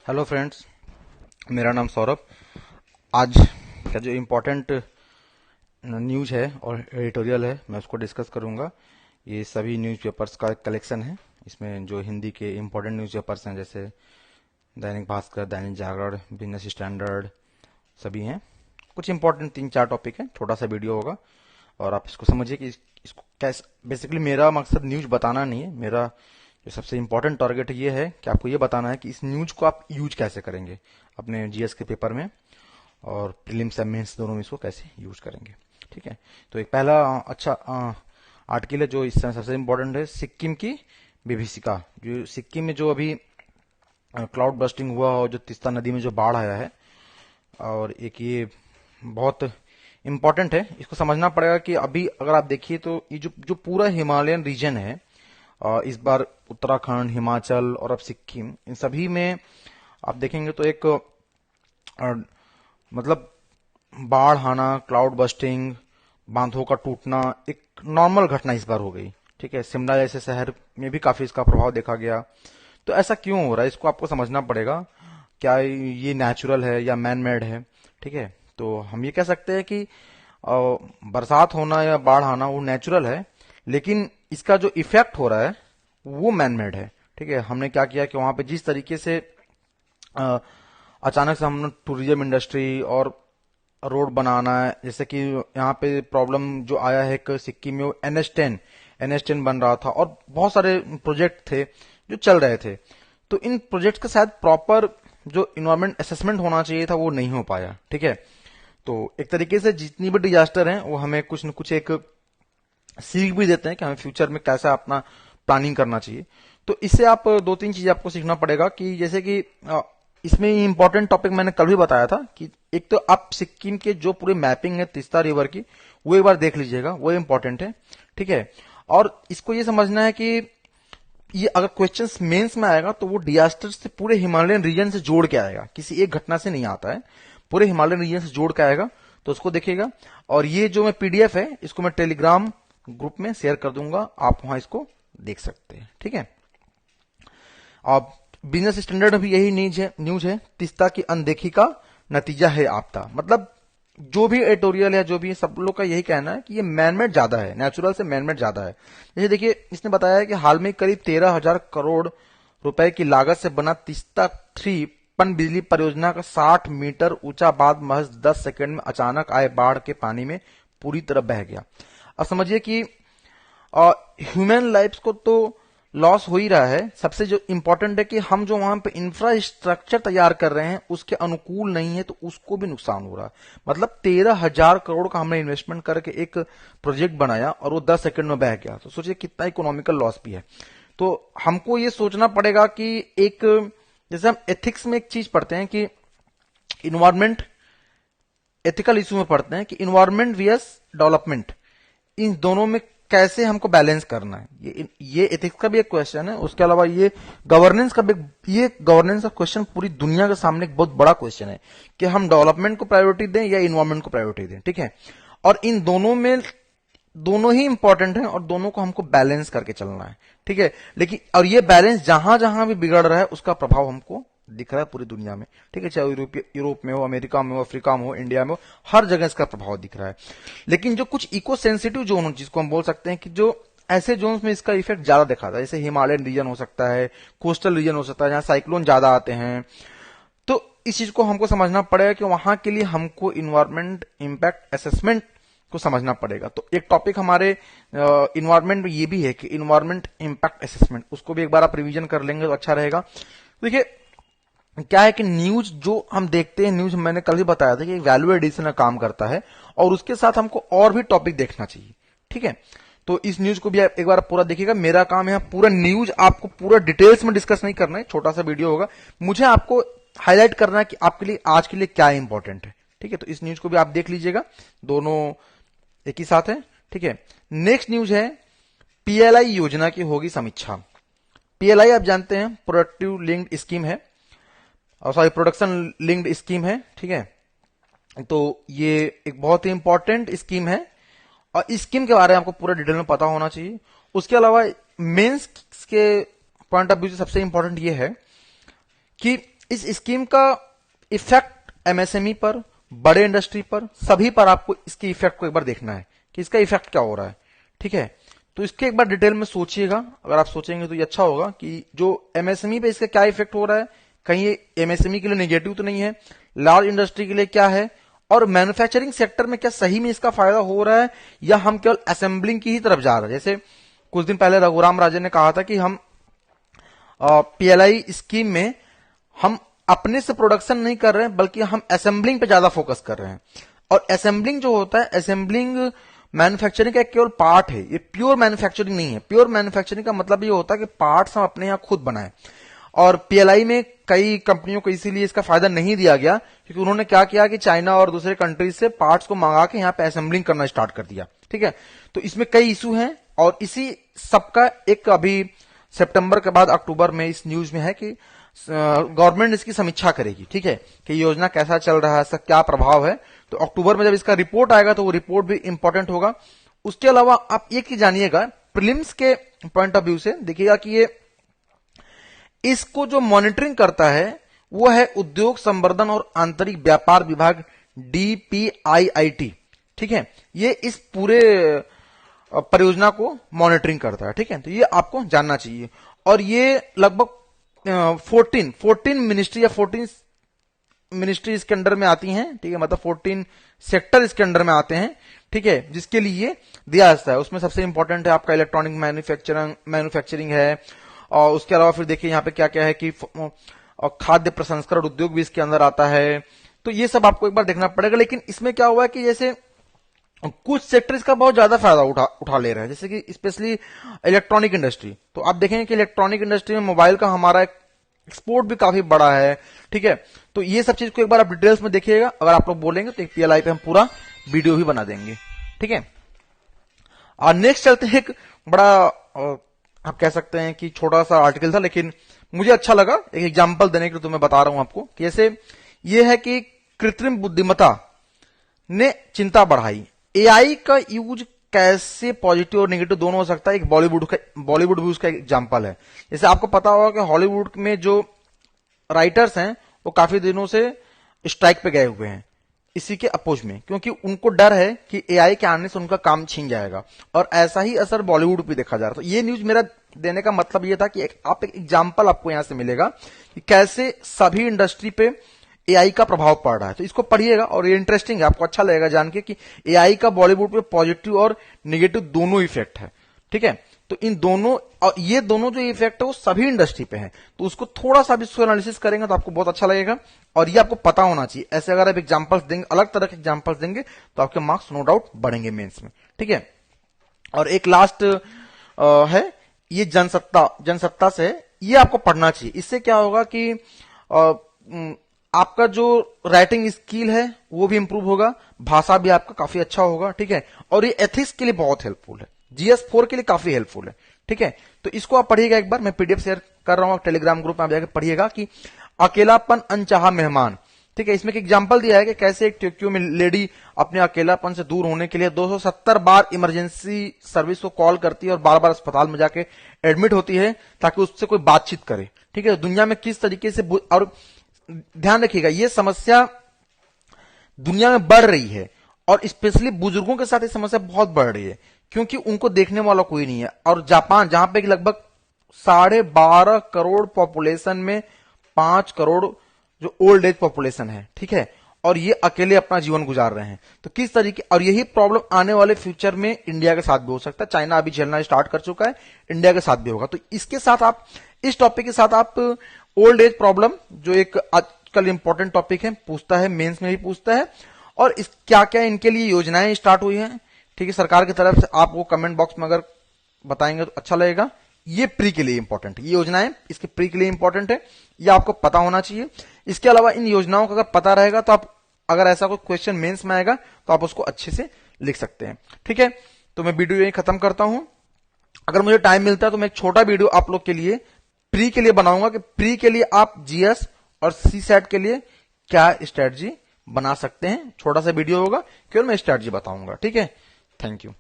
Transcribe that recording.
Hello friends, मेरा नाम सौरभ। आज का जो इम्पोर्टेंट न्यूज है और एडिटोरियल है मैं उसको डिस्कस करूंगा। ये सभी न्यूज़पेपर्स का एक कलेक्शन है। इसमें जो हिंदी के इम्पोर्टेंट न्यूज़पेपर्स हैं जैसे दैनिक भास्कर, दैनिक जागरण, बिजनेस स्टैंडर्ड सभी हैं। कुछ इम्पोर्टेंट 3-4 टॉपिक है, छोटा सा वीडियो होगा और आप इसको समझिए कि इसको कैसे। बेसिकली मेरा मकसद न्यूज बताना नहीं है, मेरा जो सबसे इम्पोर्टेंट टारगेट ये है कि आपको ये बताना है कि इस न्यूज को आप यूज कैसे करेंगे अपने जीएस के पेपर में, और प्रीलिम्स या मेंस दोनों में इसको कैसे यूज करेंगे। ठीक है, तो एक पहला अच्छा आर्टिकल है जो इस समय सबसे इम्पोर्टेंट है, सिक्किम की विभीषिका। जो सिक्किम में जो अभी क्लाउड बस्टिंग हुआ और जो तीस्ता नदी में जो बाढ़ आया है, और एक ये बहुत इम्पोर्टेंट है, इसको समझना पड़ेगा कि अभी अगर आप देखिए तो ये जो जो पूरा हिमालयन रीजन है, इस बार उत्तराखंड, हिमाचल और अब सिक्किम, इन सभी में आप देखेंगे तो एक मतलब बाढ़ आना, क्लाउड बस्टिंग, बांधों का टूटना एक नॉर्मल घटना इस बार हो गई। ठीक है, शिमला जैसे शहर में भी काफी इसका प्रभाव देखा गया। तो ऐसा क्यों हो रहा है, इसको आपको समझना पड़ेगा। क्या ये नेचुरल है या मैन मेड है? ठीक है, तो हम ये कह सकते हैं कि बरसात होना या बाढ़ आना वो नेचुरल है, लेकिन इसका जो इफेक्ट हो रहा है वो मैन मेड है। ठीक है, हमने क्या किया कि वहां पे जिस तरीके से अ, अचानक से हमने टूरिज्म इंडस्ट्री और रोड बनाना है, जैसे कि यहाँ पे प्रॉब्लम जो आया है एक सिक्किम में, NH10 बन रहा था और बहुत सारे प्रोजेक्ट थे जो चल रहे थे। तो इन प्रोजेक्ट का शायद प्रॉपर जो इन्वायरमेंट असेसमेंट होना चाहिए था वो नहीं हो पाया। ठीक है, तो एक तरीके से जितनी भी डिजास्टर हैं वो हमें कुछ न कुछ एक सीख भी देते हैं कि हमें फ्यूचर में कैसा अपना प्लानिंग करना चाहिए। तो इससे आप 2-3 चीज आपको सीखना पड़ेगा कि जैसे कि इसमें इंपॉर्टेंट टॉपिक मैंने कल भी बताया था कि एक तो आप सिक्किम के जो पूरी मैपिंग है तीस्ता रिवर की, वो एक बार देख लीजिएगा, वो इंपॉर्टेंट है। ठीक है, और इसको ये समझना है कि ये अगर क्वेश्चंस मेंस में आएगा तो वो डिजास्टर से पूरे हिमालयन रीजन से जोड़ के आएगा, किसी एक घटना से नहीं आता है, पूरे हिमालयन रीजन से जोड़ के आएगा। तो उसको देखिएगा। और ये जो मैं पीडीएफ है इसको मैं टेलीग्राम ग्रुप में शेयर कर दूंगा, आप वहां इसको देख सकते हैं। ठीक है, अब बिजनेस स्टैंडर्ड में भी यही न्यूज है, तीस्ता की अनदेखी का नतीजा है आपदा। मतलब जो भी एडिटोरियल है, जो भी सब लोग का यही कहना है कि ये मैनमेड ज्यादा है, नेचुरल से मैनमेड ज्यादा है। जैसे देखिए, इसने बताया है कि हाल में करीब 13,000 करोड़ रुपए की लागत से बना तीस्ता 3 पन बिजली परियोजना का 60 मीटर ऊंचा बांध महज 10 सेकंड में अचानक आए बाढ़ के पानी में पूरी तरह बह गया। अब समझिए कि ह्यूमन लाइफ्स को तो लॉस हो ही रहा है, सबसे जो इंपॉर्टेंट है कि हम जो वहां पे इंफ्रास्ट्रक्चर तैयार कर रहे हैं उसके अनुकूल नहीं है, तो उसको भी नुकसान हो रहा है। मतलब 13,000 करोड़ का हमने इन्वेस्टमेंट करके एक प्रोजेक्ट बनाया और वो 10 सेकंड में बह गया, तो सोचिए कितना इकोनॉमिकल लॉस भी है। तो हमको ये सोचना पड़ेगा कि एक, जैसे हम एथिक्स में एक चीज पढ़ते हैं कि इन्वायरमेंट, एथिकल इशू में पढ़ते हैं कि इन्वायरमेंट वीएस डेवलपमेंट, इन दोनों में कैसे हमको बैलेंस करना है। ये एथिक्स का भी एक क्वेश्चन है। उसके अलावा ये गवर्नेंस का भी, ये गवर्नेंस का क्वेश्चन पूरी दुनिया के सामने एक बहुत बड़ा क्वेश्चन है कि हम डेवलपमेंट को प्रायोरिटी दें या इन्वायरमेंट को प्रायोरिटी दें। ठीक है, और इन दोनों में दोनों ही इंपॉर्टेंट है और दोनों को हमको बैलेंस करके चलना है। ठीक है, लेकिन और ये बैलेंस जहां जहां भी बिगड़ रहा है उसका प्रभाव हमको दिख रहा है पूरी दुनिया में। ठीक है, चाहे यूरोप में हो, अमेरिका में हो, अफ्रीका में हो, इंडिया में हो, हर जगह इसका प्रभाव दिख रहा है। लेकिन जो कुछ इको सेंसिटिव जोन, जिसको हम बोल सकते हैं कि जो ऐसे जोन में इसका इफेक्ट ज्यादा दिखा था, जैसे हिमालयन रीजन हो सकता है, कोस्टल रीजन हो सकता है जहां साइक्लोन ज्यादा आते हैं, तो इस चीज को हमको समझना पड़ेगा कि वहां के लिए हमको इन्वायरमेंट इम्पैक्ट असेसमेंट को समझना पड़ेगा। तो एक टॉपिक हमारे इन्वायरमेंट में ये भी है कि इन्वायरमेंट इम्पैक्ट असेसमेंट, उसको भी एक बार आप रिवीजन कर लेंगे तो अच्छा रहेगा। देखिए क्या है कि न्यूज जो हम देखते हैं, न्यूज मैंने कल ही बताया था कि वैल्यू एडिशन का काम करता है और उसके साथ हमको और भी टॉपिक देखना चाहिए। ठीक है, तो इस न्यूज को भी आप एक बार पूरा देखिएगा। मेरा काम है पूरा न्यूज आपको पूरा डिटेल्स में डिस्कस नहीं करना है, छोटा सा वीडियो होगा, मुझे आपको हाईलाइट करना है कि आपके लिए आज के लिए क्या इंपॉर्टेंट है। ठीक है, तो इस न्यूज को भी आप देख लीजिएगा, दोनों एक ही साथ है। ठीक है, नेक्स्ट न्यूज है पीएलआई योजना की होगी समीक्षा। पीएलआई आप जानते हैं प्रोडक्टिव लिंक्ड स्कीम है, सॉरी प्रोडक्शन लिंक्ड स्कीम है। ठीक है, तो ये एक बहुत ही इंपॉर्टेंट स्कीम है और इस स्कीम के बारे में आपको पूरा डिटेल में पता होना चाहिए। उसके अलावा मेंस के पॉइंट ऑफ व्यू से सबसे इंपॉर्टेंट ये है कि इस स्कीम का इफेक्ट एमएसएमई पर, बड़े इंडस्ट्री पर, सभी पर आपको इसके इफेक्ट को एक बार देखना है कि इसका इफेक्ट क्या हो रहा है। ठीक है, तो इसके एक बार डिटेल में सोचिएगा। अगर आप सोचेंगे तो ये अच्छा होगा कि जो एमएसएमई पे इसका क्या इफेक्ट हो रहा है, कहीं ये एमएसएमई के लिए नेगेटिव तो नहीं है, लार्ज इंडस्ट्री के लिए क्या है, और मैन्युफैक्चरिंग सेक्टर में क्या सही में इसका फायदा हो रहा है या हम केवल असेंबलिंग की ही तरफ जा रहे हैं। जैसे कुछ दिन पहले रघुराम राजन ने कहा था कि हम पीएलआई स्कीम में हम अपने से प्रोडक्शन नहीं कर रहे हैं बल्कि हम असेंबलिंग पे ज्यादा फोकस कर रहे हैं। और असेंबलिंग जो होता है, असेंबलिंग मैन्युफैक्चरिंग का एक केवल पार्ट है, ये प्योर मैन्युफैक्चरिंग नहीं है। प्योर मैन्युफैक्चरिंग का मतलब ये होता है कि पार्ट्स हम अपने यहां खुद बनाएं। और पीएलआई में कई कंपनियों को इसीलिए इसका फायदा नहीं दिया गया क्योंकि उन्होंने क्या किया कि चाइना और दूसरे कंट्रीज से पार्ट्स को मंगा के यहां पे असेंबलिंग करना स्टार्ट कर दिया। ठीक है, तो इसमें कई इशू हैं और इसी सबका एक अभी सितंबर के बाद अक्टूबर में इस न्यूज में है कि गवर्नमेंट इसकी समीक्षा करेगी। ठीक है, कि योजना कैसा चल रहा है, इसका क्या प्रभाव है। तो अक्टूबर में जब इसका रिपोर्ट आएगा तो वो रिपोर्ट भी इंपॉर्टेंट होगा। उसके अलावा आप एक चीज जानिएगा, प्रीलिम्स के पॉइंट ऑफ व्यू से देखिएगा कि ये इसको जो मॉनिटरिंग करता है वो है उद्योग संवर्धन और आंतरिक व्यापार विभाग, डीपीआईआईटी। ठीक है, ये इस पूरे परियोजना को मॉनिटरिंग करता है। ठीक है, तो ये आपको जानना चाहिए। और ये लगभग 14 मिनिस्ट्री या 14 मिनिस्ट्री इसके अंडर में आती हैं। ठीक है, मतलब 14 सेक्टर इसके अंडर में आते हैं। ठीक है, जिसके लिए दिया जाता है, उसमें सबसे इंपॉर्टेंट है आपका इलेक्ट्रॉनिक मैन्युफैक्चरिंग है। और उसके अलावा फिर देखिए यहाँ पे क्या क्या है कि खाद्य प्रसंस्करण उद्योग भी इसके अंदर आता है। तो ये सब आपको एक बार देखना पड़ेगा। लेकिन इसमें क्या हुआ है कि जैसे कुछ सेक्टर इसका बहुत ज्यादा फायदा उठा ले रहे हैं, जैसे कि स्पेशली इलेक्ट्रॉनिक इंडस्ट्री। तो आप देखेंगे कि इलेक्ट्रॉनिक इंडस्ट्री में मोबाइल का हमारा एक्सपोर्ट भी काफी बड़ा है। ठीक है, तो ये सब चीज को एक बार आप डिटेल्स में देखिएगा। अगर आप लोग बोलेंगे तो एक पीएलआई पे हम पूरा वीडियो भी बना देंगे। ठीक है, और नेक्स्ट चलते हैं। एक बड़ा आप कह सकते हैं कि छोटा सा आर्टिकल था, लेकिन मुझे अच्छा लगा एक एग्जांपल देने के लिए, तो मैं बता रहा हूं आपको कि जैसे ये है कि कृत्रिम बुद्धिमत्ता ने चिंता बढ़ाई। एआई का यूज कैसे पॉजिटिव और नेगेटिव दोनों हो सकता है, एक बॉलीवुड भी उसका एग्जांपल है। जैसे आपको पता होगा कि हॉलीवुड में जो राइटर्स हैं वो काफी दिनों से स्ट्राइक पे गए हुए हैं इसी के अपोज में, क्योंकि उनको डर है कि एआई के आने से उनका काम छीन जाएगा। और ऐसा ही असर बॉलीवुड पे देखा जा रहा है। तो ये न्यूज मेरा देने का मतलब ये था कि आप एक एग्जांपल आपको यहां से मिलेगा कि कैसे सभी इंडस्ट्री पे एआई का प्रभाव पड़ रहा है। तो इसको पढ़िएगा और ये इंटरेस्टिंग है, आपको अच्छा लगेगा जान के कि एआई का बॉलीवुड पे पॉजिटिव और नेगेटिव दोनों इफेक्ट है। ठीक है, तो इन दोनों और ये दोनों जो इफेक्ट है वो सभी इंडस्ट्री पे है। तो उसको थोड़ा सा भी एनालिसिस करेंगे तो आपको बहुत अच्छा लगेगा और ये आपको पता होना चाहिए। ऐसे अगर आप एग्जांपल्स देंगे, अलग तरह के एग्जांपल्स देंगे, तो आपके मार्क्स नो डाउट बढ़ेंगे मेंस में। ठीक है, और एक लास्ट है ये जनसत्ता से, ये आपको पढ़ना चाहिए। इससे क्या होगा कि आपका जो राइटिंग स्किल है वो भी इंप्रूव होगा, भाषा भी आपका काफी अच्छा होगा। ठीक है, और ये एथिक्स के लिए बहुत हेल्पफुल है, जीएस4 के लिए काफी हेल्पफुल है। ठीक है, तो इसको आप पढ़िएगा एक बार, मैं पीडीएफ शेयर कर रहा हूं टेलीग्राम ग्रुप में, आप जाकर पढ़िएगा कि अकेलापन अनचाहा मेहमान। ठीक है, इसमें एक एग्जांपल दिया है कि कैसे एक टोक्यो में लेडी अपने अकेलापन से दूर होने के लिए 270 बार इमरजेंसी सर्विस को कॉल करती है और बार बार अस्पताल में जाके एडमिट होती है ताकि उससे कोई बातचीत करे। ठीक है, दुनिया में किस तरीके से, और ध्यान रखिएगा ये समस्या दुनिया में बढ़ रही है और स्पेशली बुजुर्गों के साथ ये समस्या बहुत बढ़ रही है क्योंकि उनको देखने वाला कोई नहीं है। और जापान, जहां पे लगभग 12.5 करोड़ पॉपुलेशन में 5 करोड़ जो ओल्ड एज पॉपुलेशन है, ठीक है, और ये अकेले अपना जीवन गुजार रहे हैं। तो किस तरीके, और यही प्रॉब्लम आने वाले फ्यूचर में इंडिया के साथ भी हो सकता है। चाइना अभी झेलना स्टार्ट कर चुका है, इंडिया के साथ भी होगा। तो इसके साथ आप, इस टॉपिक के साथ आप ओल्ड एज प्रॉब्लम, जो एक आजकल इंपॉर्टेंट टॉपिक है, पूछता है, मेंस में भी पूछता है, और इस क्या क्या इनके लिए योजनाएं स्टार्ट हुई हैं, ठीक है, सरकार की तरफ से, आप वो कमेंट बॉक्स में अगर बताएंगे तो अच्छा लगेगा। ये प्री के लिए इंपॉर्टेंट है, ये योजनाएं इसके प्री के लिए इंपॉर्टेंट है, ये आपको पता होना चाहिए। इसके अलावा इन योजनाओं का अगर पता रहेगा तो आप, अगर ऐसा कोई क्वेश्चन मेंस में आएगा तो आप उसको अच्छे से लिख सकते हैं। ठीक है, तो मैं वीडियो यही खत्म करता हूं। अगर मुझे टाइम मिलता है तो मैं एक छोटा वीडियो आप लोग के लिए प्री के लिए बनाऊंगा कि प्री के लिए आप जीएस और सीसैट के लिए क्या स्ट्रेटजी बना सकते हैं। छोटा सा वीडियो होगा, केवल मैं स्ट्रेटजी बताऊंगा। ठीक है, थैंक यू।